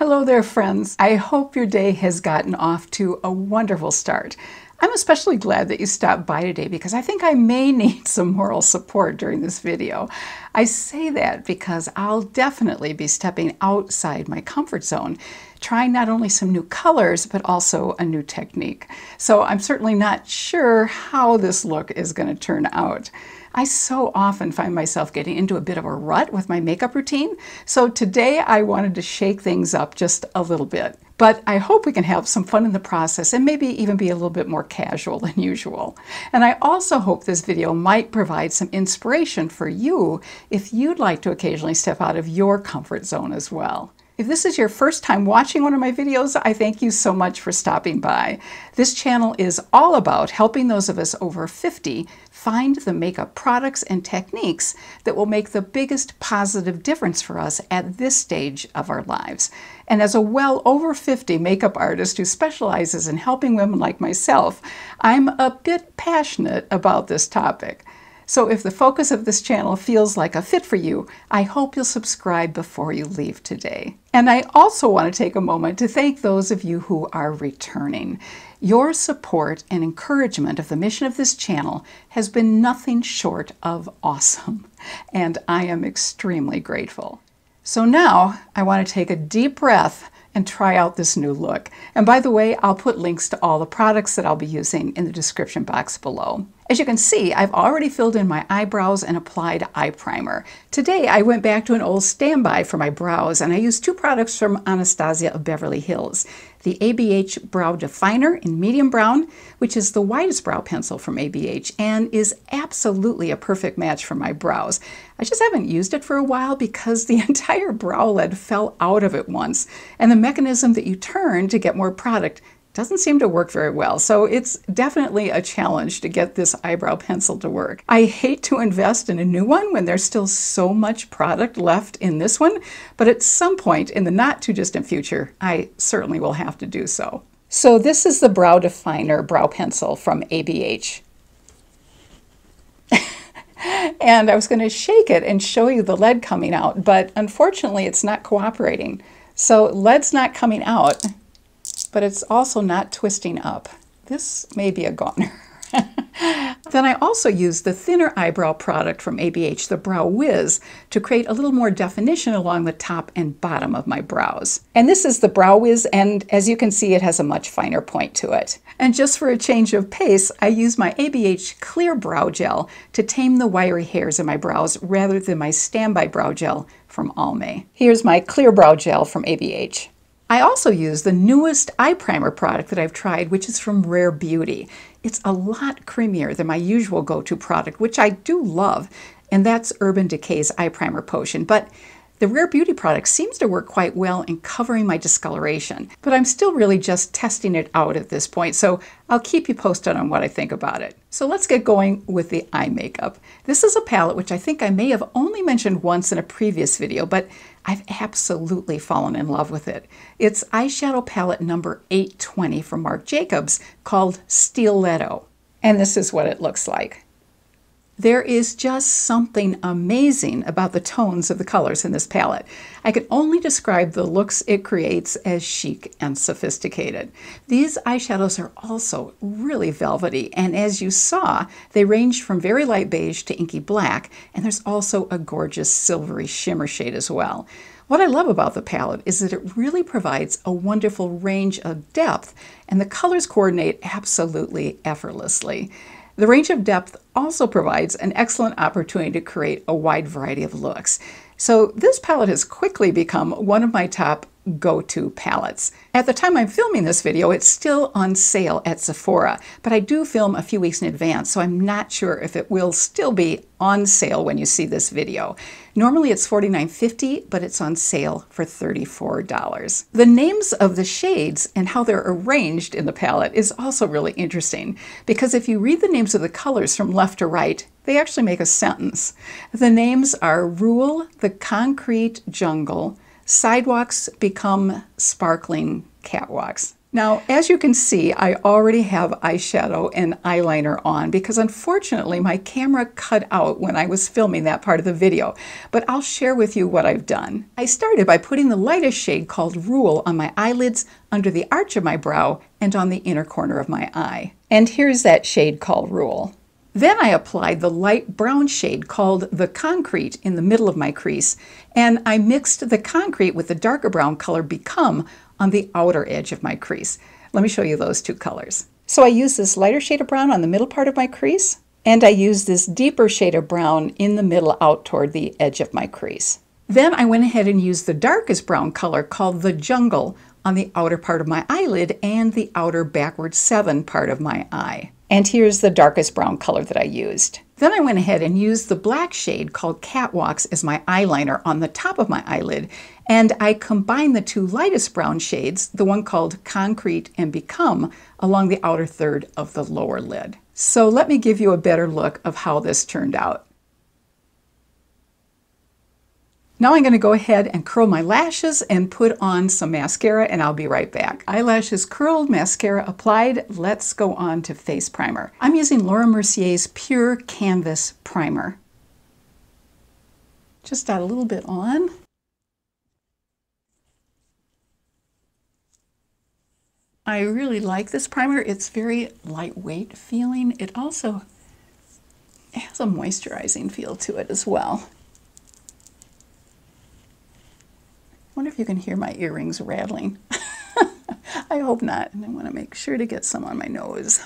Hello there, friends. I hope your day has gotten off to a wonderful start. I'm especially glad that you stopped by today because I think I may need some moral support during this video. I say that because I'll definitely be stepping outside my comfort zone, trying not only some new colors, but also a new technique. So I'm certainly not sure how this look is going to turn out. I so often find myself getting into a bit of a rut with my makeup routine, so today I wanted to shake things up just a little bit. But I hope we can have some fun in the process and maybe even be a little bit more casual than usual. And I also hope this video might provide some inspiration for you if you'd like to occasionally step out of your comfort zone as well. If this is your first time watching one of my videos, I thank you so much for stopping by. This channel is all about helping those of us over 50 find the makeup products and techniques that will make the biggest positive difference for us at this stage of our lives. And as a well over 50 makeup artist who specializes in helping women like myself, I'm a bit passionate about this topic. So if the focus of this channel feels like a fit for you, I hope you'll subscribe before you leave today. And I also want to take a moment to thank those of you who are returning. Your support and encouragement of the mission of this channel has been nothing short of awesome, and I am extremely grateful. So now I want to take a deep breath and try out this new look. And by the way, I'll put links to all the products that I'll be using in the description box below. As you can see, I've already filled in my eyebrows and applied eye primer. Today, I went back to an old standby for my brows, and I used two products from Anastasia of Beverly Hills. The ABH Brow Definer in medium brown, which is the widest brow pencil from ABH and is absolutely a perfect match for my brows. I just haven't used it for a while because the entire brow lid fell out of it once, and the mechanism that you turn to get more product doesn't seem to work very well, so it's definitely a challenge to get this eyebrow pencil to work. I hate to invest in a new one when there's still so much product left in this one, but at some point in the not too distant future, I certainly will have to do so. So this is the Brow Definer brow pencil from ABH. And I was going to shake it and show you the lead coming out, but unfortunately it's not cooperating. So lead's not coming out, but it's also not twisting up. This may be a goner. Then I also used the thinner eyebrow product from ABH, the Brow Wiz, to create a little more definition along the top and bottom of my brows. And this is the Brow Wiz, and as you can see, it has a much finer point to it. And just for a change of pace, I use my ABH Clear Brow Gel to tame the wiry hairs in my brows rather than my Standby Brow Gel from Almay. Here's my Clear Brow Gel from ABH. I also use the newest eye primer product that I've tried, which is from Rare Beauty. It's a lot creamier than my usual go-to product, which I do love, and that's Urban Decay's Eye Primer Potion. But the Rare Beauty product seems to work quite well in covering my discoloration, but I'm still really just testing it out at this point, so I'll keep you posted on what I think about it. So let's get going with the eye makeup. This is a palette which I think I may have only mentioned once in a previous video, but I've absolutely fallen in love with it. It's eyeshadow palette number 820 from Marc Jacobs called Steeletto, and this is what it looks like. There is just something amazing about the tones of the colors in this palette. I can only describe the looks it creates as chic and sophisticated. These eyeshadows are also really velvety, and as you saw, they range from very light beige to inky black, and there's also a gorgeous silvery shimmer shade as well. What I love about the palette is that it really provides a wonderful range of depth, and the colors coordinate absolutely effortlessly. The range of depth also provides an excellent opportunity to create a wide variety of looks. So this palette has quickly become one of my top go-to palettes. At the time I'm filming this video, it's still on sale at Sephora, but I do film a few weeks in advance, so I'm not sure if it will still be on sale when you see this video. Normally it's $49.50, but it's on sale for $34. The names of the shades and how they're arranged in the palette is also really interesting, because if you read the names of the colors from left to right, they actually make a sentence. The names are Rule the Concrete Jungle, Sidewalks Become Sparkling Catwalks. Now, as you can see, I already have eyeshadow and eyeliner on because unfortunately my camera cut out when I was filming that part of the video, but I'll share with you what I've done. I started by putting the lightest shade called Rule on my eyelids, under the arch of my brow, and on the inner corner of my eye. And here's that shade called Rule. Then I applied the light brown shade called the Concrete in the middle of my crease, and I mixed the Concrete with the darker brown color Become on the outer edge of my crease. Let me show you those two colors. So I use this lighter shade of brown on the middle part of my crease, and I use this deeper shade of brown in the middle out toward the edge of my crease. Then I went ahead and used the darkest brown color called the Jungle on the outer part of my eyelid and the outer backward 7 part of my eye. And here's the darkest brown color that I used. Then I went ahead and used the black shade called Catwalks as my eyeliner on the top of my eyelid, and I combined the two lightest brown shades, the one called Concrete and Become, along the outer third of the lower lid. So let me give you a better look of how this turned out. Now I'm going to go ahead and curl my lashes and put on some mascara, and I'll be right back. Eyelashes curled, mascara applied. Let's go on to face primer. I'm using Laura Mercier's Pure Canvas Primer. Just got a little bit on. I really like this primer. It's very lightweight feeling. It also has a moisturizing feel to it as well. I wonder if you can hear my earrings rattling. I hope not. And I want to make sure to get some on my nose.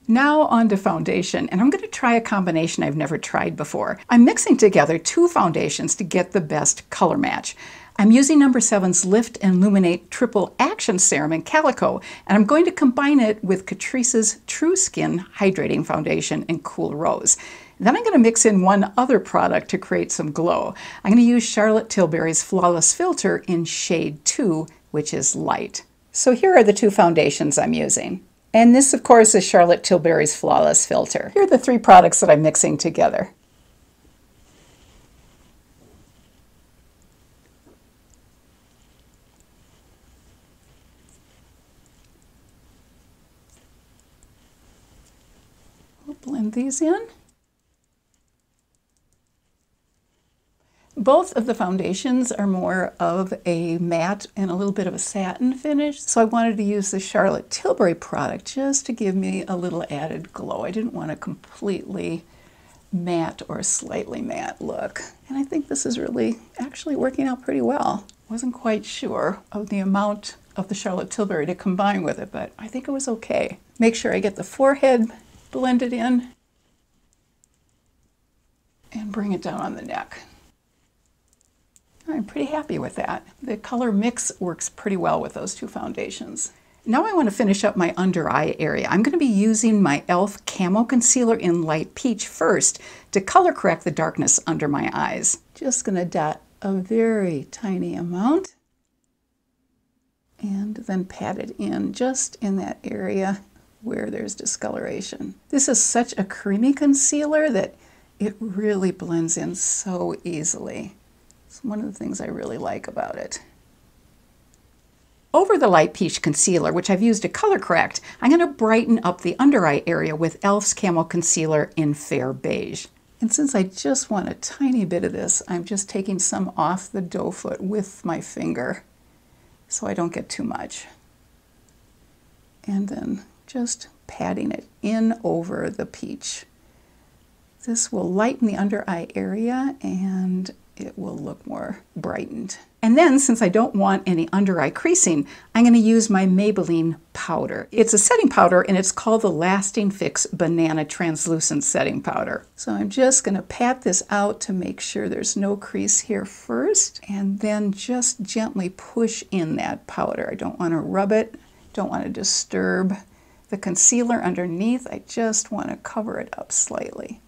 Now on to foundation, and I'm going to try a combination I've never tried before. I'm mixing together two foundations to get the best color match. I'm using No. 7's Lift and Illuminate Triple Action Serum in Calico, and I'm going to combine it with Catrice's True Skin Hydrating Foundation in Cool Rose. Then I'm going to mix in one other product to create some glow. I'm going to use Charlotte Tilbury's Flawless Filter in shade 2, which is light. So here are the two foundations I'm using. And this, of course, is Charlotte Tilbury's Flawless Filter. Here are the three products that I'm mixing together. We'll blend these in. Both of the foundations are more of a matte and a little bit of a satin finish, so I wanted to use the Charlotte Tilbury product just to give me a little added glow. I didn't want a completely matte or slightly matte look. And I think this is really actually working out pretty well. Wasn't quite sure of the amount of the Charlotte Tilbury to combine with it, but I think it was okay. Make sure I get the forehead blended in and bring it down on the neck. I'm pretty happy with that. The color mix works pretty well with those two foundations. Now I want to finish up my under eye area. I'm going to be using my e.l.f. Camo Concealer in Light Peach first to color correct the darkness under my eyes. Just going to dot a very tiny amount and then pat it in just in that area where there's discoloration. This is such a creamy concealer that it really blends in so easily. It's one of the things I really like about it. Over the Light Peach Concealer, which I've used to color correct, I'm going to brighten up the under eye area with e.l.f.'s Camo Concealer in Fair Beige. And since I just want a tiny bit of this, I'm just taking some off the doe foot with my finger so I don't get too much. And then just patting it in over the peach. This will lighten the under eye area and it will look more brightened. And then, since I don't want any under eye creasing, I'm going to use my Maybelline powder. It's a setting powder and it's called the Lasting Fix Banana Translucent Setting Powder. So I'm just going to pat this out to make sure there's no crease here first, and then just gently push in that powder. I don't want to rub it, don't want to disturb the concealer underneath. I just want to cover it up slightly.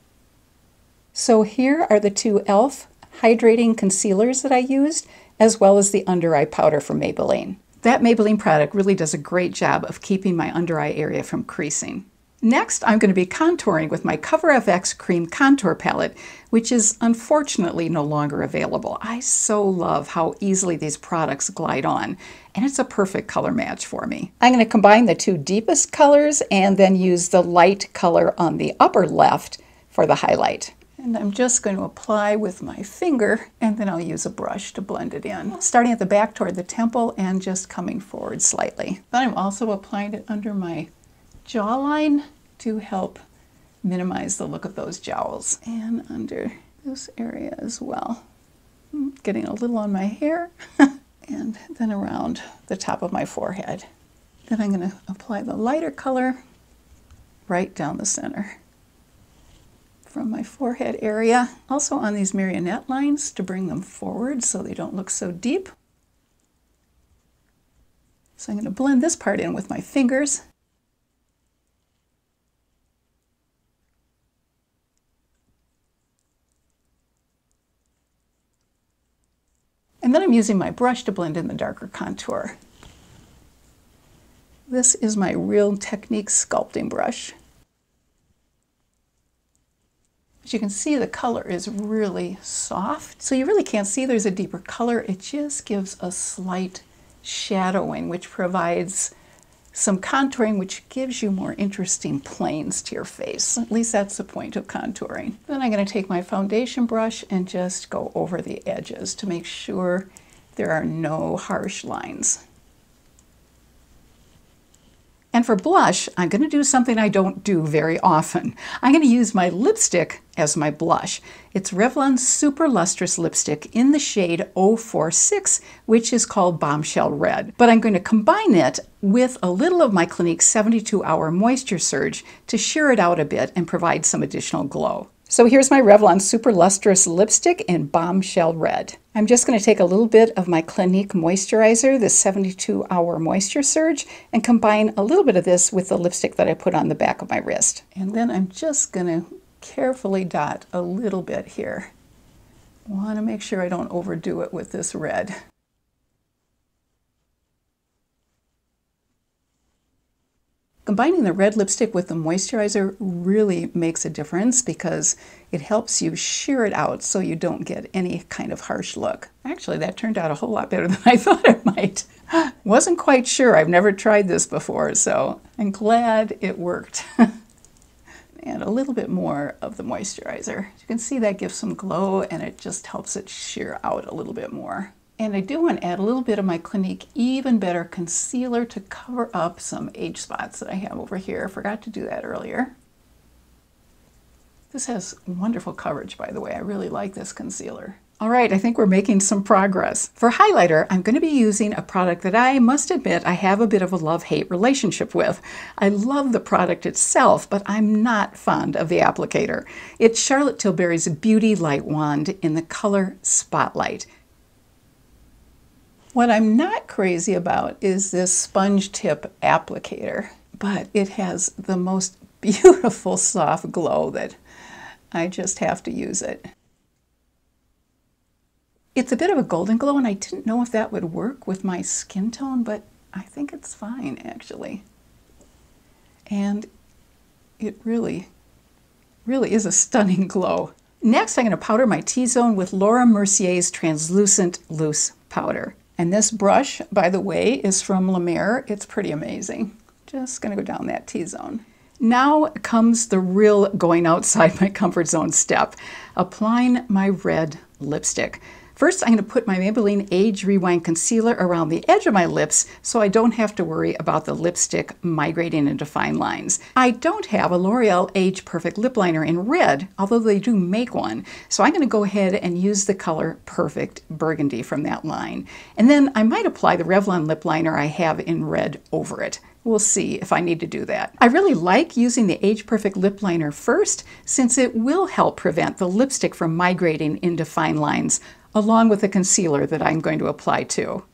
So here are the two e.l.f. hydrating concealers that I used, as well as the under eye powder from Maybelline. That Maybelline product really does a great job of keeping my under eye area from creasing. Next, I'm going to be contouring with my Cover FX Cream Contour Palette, which is unfortunately no longer available. I so love how easily these products glide on, and it's a perfect color match for me. I'm going to combine the two deepest colors and then use the light color on the upper left for the highlight. And I'm just going to apply with my finger, and then I'll use a brush to blend it in. Starting at the back toward the temple and just coming forward slightly. Then I'm also applying it under my jawline to help minimize the look of those jowls, and under this area as well. Getting a little on my hair and then around the top of my forehead. Then I'm going to apply the lighter color right down the center from my forehead area. Also on these marionette lines to bring them forward so they don't look so deep. So I'm going to blend this part in with my fingers. And then I'm using my brush to blend in the darker contour. This is my Real Technique sculpting brush. As you can see, the color is really soft, so you really can't see there's a deeper color. It just gives a slight shadowing, which provides some contouring, which gives you more interesting planes to your face. At least that's the point of contouring. Then I'm going to take my foundation brush and just go over the edges to make sure there are no harsh lines. And for blush, I'm going to do something I don't do very often. I'm going to use my lipstick as my blush. It's Revlon Super Lustrous Lipstick in the shade 046, which is called Bombshell Red. But I'm going to combine it with a little of my Clinique 72-Hour Moisture Surge to sheer it out a bit and provide some additional glow. So here's my Revlon Super Lustrous Lipstick in Bombshell Red. I'm just going to take a little bit of my Clinique moisturizer, the 72-Hour Moisture Surge, and combine a little bit of this with the lipstick that I put on the back of my wrist. And then I'm just going to carefully dot a little bit here. I want to make sure I don't overdo it with this red. Combining the red lipstick with the moisturizer really makes a difference because it helps you sheer it out so you don't get any kind of harsh look. Actually, that turned out a whole lot better than I thought it might. Wasn't quite sure. I've never tried this before, so I'm glad it worked. And a little bit more of the moisturizer. You can see that gives some glow and it just helps it sheer out a little bit more. And I do want to add a little bit of my Clinique Even Better Concealer to cover up some age spots that I have over here. I forgot to do that earlier. This has wonderful coverage, by the way. I really like this concealer. All right, I think we're making some progress. For highlighter, I'm going to be using a product that I must admit I have a bit of a love-hate relationship with. I love the product itself, but I'm not fond of the applicator. It's Charlotte Tilbury's Beauty Light Wand in the color Spotlight. What I'm not crazy about is this sponge tip applicator, but it has the most beautiful soft glow that I just have to use it. It's a bit of a golden glow, and I didn't know if that would work with my skin tone, but I think it's fine actually. And it really is a stunning glow. Next, I'm going to powder my T-zone with Laura Mercier's Translucent Loose Powder. And this brush, by the way, is from La Mer. It's pretty amazing. Just going to go down that T-zone. Now comes the real going outside my comfort zone step, applying my red lipstick. First, I'm going to put my Maybelline Age Rewind Concealer around the edge of my lips so I don't have to worry about the lipstick migrating into fine lines. I don't have a L'Oreal Age Perfect Lip Liner in red, although they do make one. So I'm going to go ahead and use the color Perfect Burgundy from that line. And then I might apply the Revlon lip liner I have in red over it. We'll see if I need to do that. I really like using the Age Perfect lip liner first, since it will help prevent the lipstick from migrating into fine lines, along with the concealer that I'm going to apply too.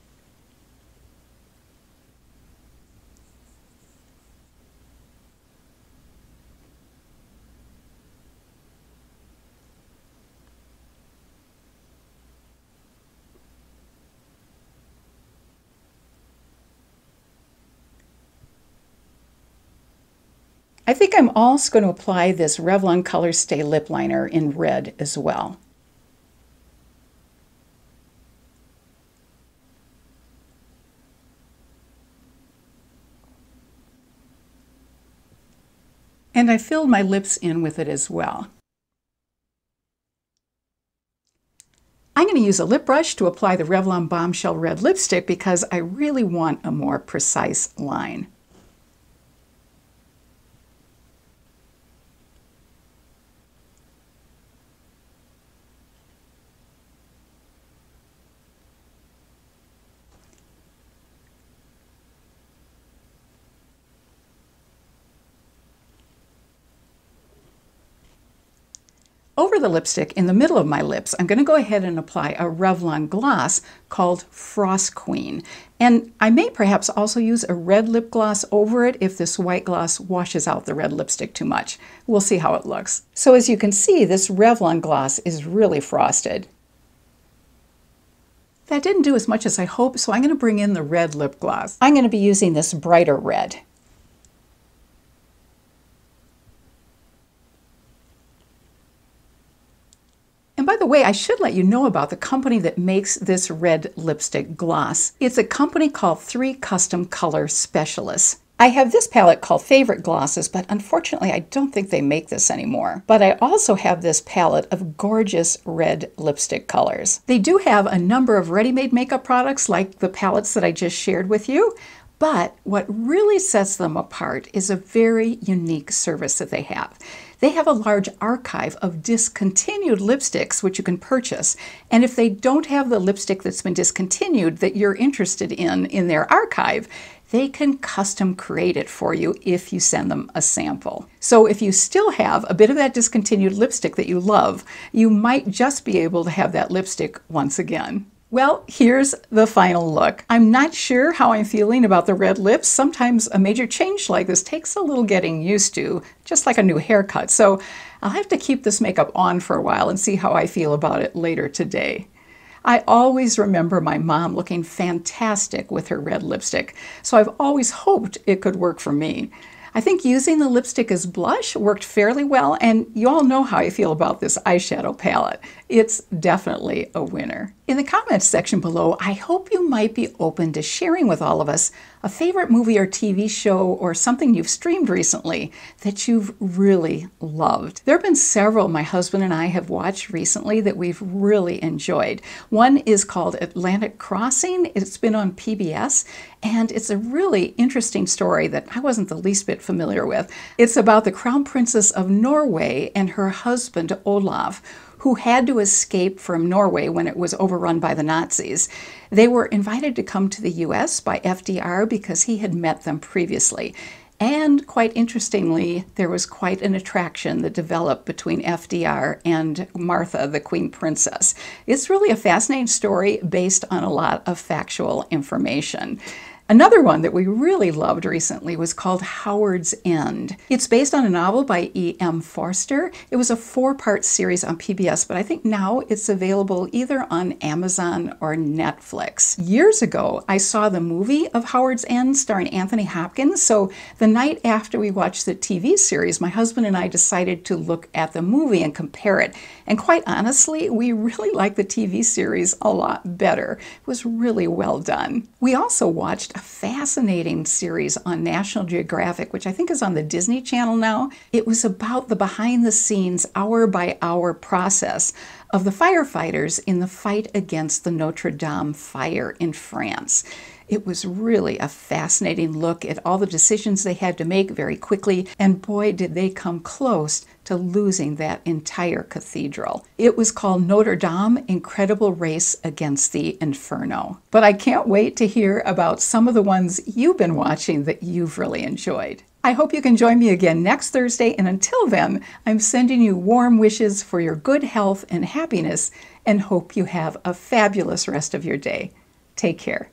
I think I'm also going to apply this Revlon Color Stay Lip Liner in red as well. And I filled my lips in with it as well. I'm going to use a lip brush to apply the Revlon Bombshell Red Lipstick because I really want a more precise line. Over the lipstick, in the middle of my lips, I'm going to go ahead and apply a Revlon gloss called Frost Queen. And I may perhaps also use a red lip gloss over it if this white gloss washes out the red lipstick too much. We'll see how it looks. So as you can see, this Revlon gloss is really frosted. That didn't do as much as I hoped, so I'm going to bring in the red lip gloss. I'm going to be using this brighter red. And by the way, I should let you know about the company that makes this red lipstick gloss. It's a company called 3 Custom Color Specialists. I have this palette called Favorite Glosses, but unfortunately I don't think they make this anymore. But I also have this palette of gorgeous red lipstick colors. They do have a number of ready-made makeup products like the palettes that I just shared with you. But what really sets them apart is a very unique service that they have. They have a large archive of discontinued lipsticks which you can purchase. And if they don't have the lipstick that's been discontinued that you're interested in their archive, they can custom create it for you if you send them a sample. So if you still have a bit of that discontinued lipstick that you love, you might just be able to have that lipstick once again. Well, here's the final look. I'm not sure how I'm feeling about the red lips. Sometimes a major change like this takes a little getting used to, just like a new haircut. So I'll have to keep this makeup on for a while and see how I feel about it later today. I always remember my mom looking fantastic with her red lipstick, so I've always hoped it could work for me. I think using the lipstick as blush worked fairly well, and you all know how I feel about this eyeshadow palette. It's definitely a winner. In the comments section below, I hope you might be open to sharing with all of us a favorite movie or TV show or something you've streamed recently that you've really loved. There have been several my husband and I have watched recently that we've really enjoyed. One is called Atlantic Crossing. It's been on PBS, and it's a really interesting story that I wasn't the least bit familiar with. It's about the Crown Princess of Norway and her husband Olaf, who had to escape from Norway when it was overrun by the Nazis. They were invited to come to the US by FDR because he had met them previously. And quite interestingly, there was quite an attraction that developed between FDR and Martha, the Queen Princess. It's really a fascinating story based on a lot of factual information. Another one that we really loved recently was called Howard's End. It's based on a novel by E.M. Forster. It was a 4-part series on PBS, but I think now it's available either on Amazon or Netflix. Years ago, I saw the movie of Howard's End starring Anthony Hopkins, so the night after we watched the TV series, my husband and I decided to look at the movie and compare it. And quite honestly, we really liked the TV series a lot better. It was really well done. We also watched a fascinating series on National Geographic, which I think is on the Disney Channel now. It was about the behind-the-scenes, hour-by-hour process of the firefighters in the fight against the Notre Dame fire in France. It was really a fascinating look at all the decisions they had to make very quickly, and boy, did they come close to losing that entire cathedral. It was called Notre Dame: Incredible Race Against the Inferno. But I can't wait to hear about some of the ones you've been watching that you've really enjoyed. I hope you can join me again next Thursday, and until then, I'm sending you warm wishes for your good health and happiness, and hope you have a fabulous rest of your day. Take care.